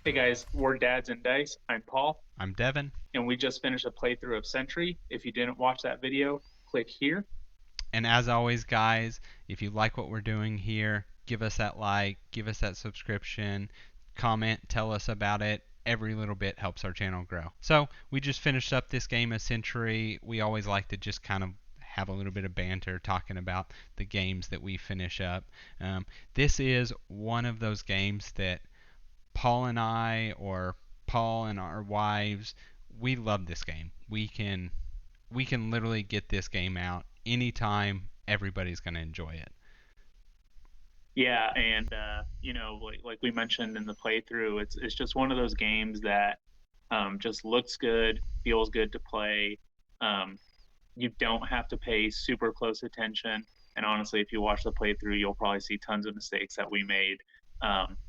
Hey guys, we're Dads and Dice. I'm Paul, I'm Devin. and we just finished a playthrough of Sentry. If you didn't watch that video, click here. And as always, guys, if you like what we're doing here, give us that like, give us that subscription, comment, tell us about it. Every little bit helps our channel grow. So, we just finished up this game of Century. We always like to just kind of have a little bit of banter talking about the games that we finish up. This is one of those games that Paul and I, or Paul and our wives, we love this game. We can literally get this game out anytime. Everybody's going to enjoy it. Yeah, and like we mentioned in the playthrough, it's just one of those games that just looks good, feels good to play. Um, you don't have to pay super close attention, and honestly, if you watch the playthrough, you'll probably see tons of mistakes that we made.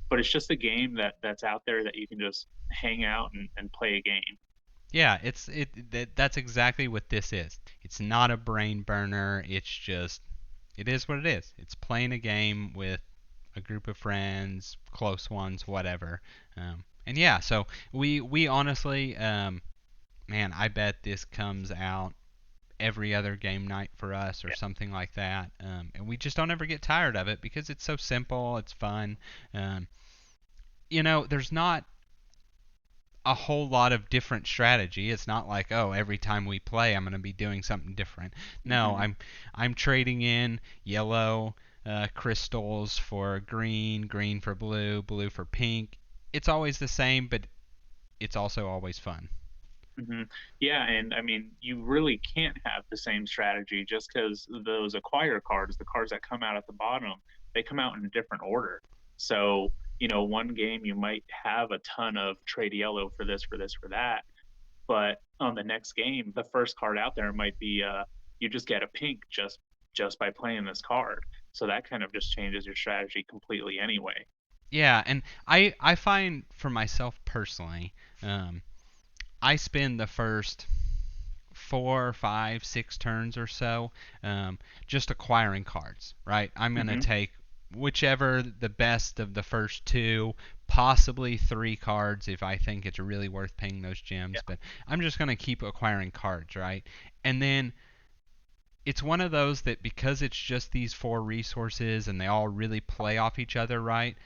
But it's just a game that's out there that you can just hang out and play a game. Yeah, that's exactly what this is. It's not a brain burner. It's just it is what it is. It's playing a game with a group of friends, close ones, whatever. And yeah, so we honestly, man, I bet this comes out every other game night for us or something like that. And we just don't ever get tired of it because it's so simple, it's fun. Um, there's not a whole lot of different strategy. It's not like, oh, every time we play, I'm going to be doing something different. No, Hmm. I'm trading in yellow crystals for green, green for blue, blue for pink. It's always the same, but it's also always fun. Hmm. Yeah, and I mean, you really can't have the same strategy just because those acquire cards, the cards that come out at the bottom, they come out in a different order. So, one game you might have a ton of trade yellow for this, for this, for that, but on the next game, the first card out there might be you just get a pink just by playing this card. So that kind of just changes your strategy completely anyway. Yeah, and I find for myself personally, um, I spend the first 4, 5, 6 turns or so, just acquiring cards, right? I'm going to Hmm. take whichever the best of the first two, possibly three cards if I think it's really worth paying those gems, but I'm just going to keep acquiring cards, right? And then it's one of those that because it's just these four resources and they all really play off each other, right?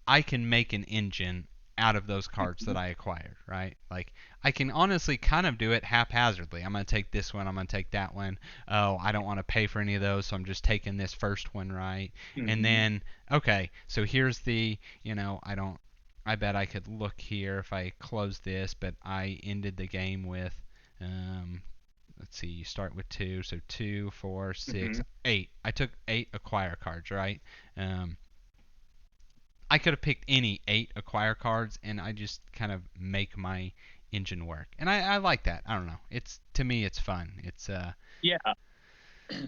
I can make an engine out of those cards Hmm. that I acquired, right? Like I can honestly kind of do it haphazardly. I'm going to take this one, I'm going to take that one. Oh, I don't want to pay for any of those, so I'm just taking this first one, right? And Hmm. then okay, so here's the, I bet I could look here if I close this, but I ended the game with um let's see, you start with two, so two, four, six, Hmm. eight. I took eight acquire cards, right? Um, I could have picked any eight acquire cards, and I just kind of make my engine work, and I like that. I don't know. It's to me, it's fun. It's Yeah.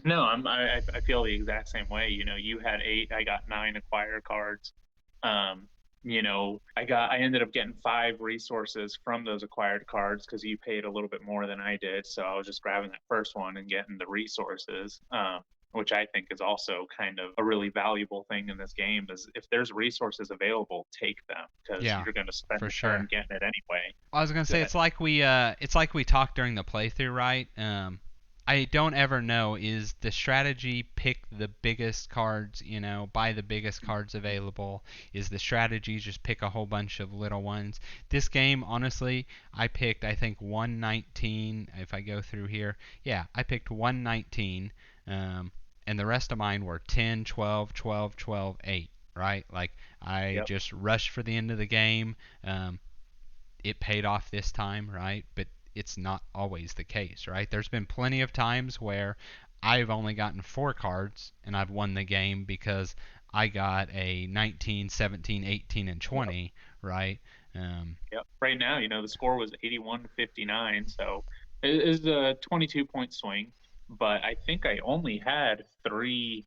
No, I feel the exact same way. You had eight, I got nine acquire cards. Um, I ended up getting five resources from those acquired cards because you paid a little bit more than I did. So I was just grabbing that first one and getting the resources. Which I think is also kind of a really valuable thing in this game is if there's resources available, take them because yeah, you're going to spend for the turn sure. getting it anyway. I was gonna Go say ahead. it's like we talked during the playthrough, right? I don't ever know is the strategy pick the biggest cards, buy the biggest cards available? Is the strategy just pick a whole bunch of little ones? This game, honestly, I picked I think 119. If I go through here, yeah, I picked 119, um, and the rest of mine were 10, 12, 12, 12, 8. Right? Like I Yep. just rushed for the end of the game. It paid off this time, right? But it's not always the case, right? There's been plenty of times where I've only gotten four cards and I've won the game because I got a 19, 17, 18, and Yep. 20, right? Um, Yep. Right now, the score was 81 to 59, so it is a 22-point swing. But I think I only had three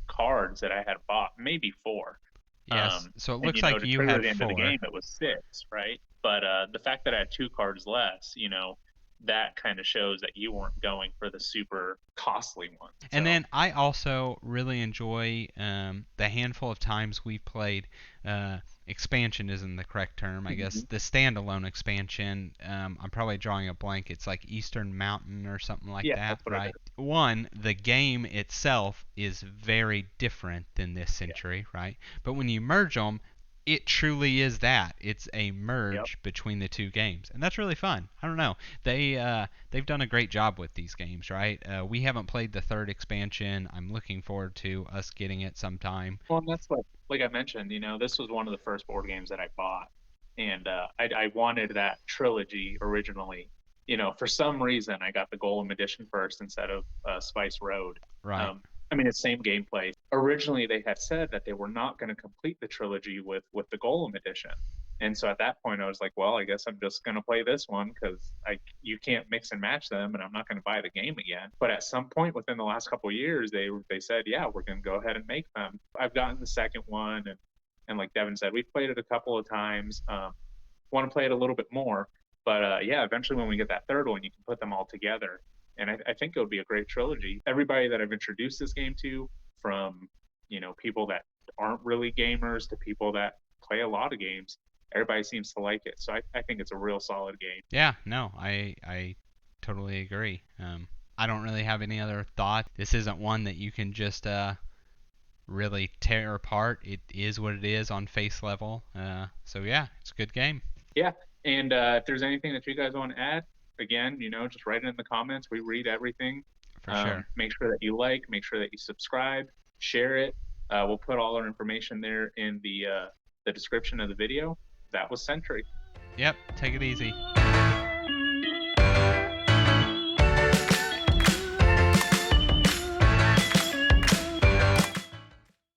cards that I had bought, maybe four. yes, so it And looks like to you trigger have the end of the four. game, it was six, right? But the fact that I had two cards less, that kind of shows that you weren't going for the super costly one. And So then I also really enjoy the handful of times we've played. Expansion isn't the correct term, I guess. mhm. The standalone expansion. I'm probably drawing a blank. It's like Eastern Mountain or something like Yeah, that, that's what it right? is. One, the game itself is very different than this Yeah. century, right? But when you merge them, it truly is that. It's a Yep. merge between the two games, and that's really fun. I don't know. They've done a great job with these games, right? We haven't played the third expansion. I'm looking forward to us getting it sometime. Well, and that's like I mentioned, this was one of the first board games that I bought, and I wanted that trilogy originally. For some reason, I got the Golem edition first instead of Spice Road. Right. Um, I mean, it's same gameplay. Originally, they had said that they were not going to complete the trilogy with the Golem edition, and so at that point, I was like, well, I guess I'm just going to play this one because I you can't mix and match them, and I'm not going to buy the game again. But at some point within the last couple of years, they said, yeah, we're going to go ahead and make them. I've gotten the second one, and like Devin said, we've played it a couple of times. Want to play it a little bit more, but yeah, eventually when we get that third one, you can put them all together, and I think it would be a great trilogy. Everybody that I've introduced this game to, from people that aren't really gamers to people that play a lot of games, everybody seems to like it. So I think it's a real solid game. Yeah. No, I totally agree. I don't really have any other thought. This isn't one that you can just really tear apart. It is what it is on face level. So yeah, it's a good game Yeah, and if there's anything that you guys want to add, again, just write it in the comments. We read everything. for sure. Make sure that you like, make sure that you subscribe, share it. We'll put all our information there in the description of the video. That was Century. Yep. Take it easy.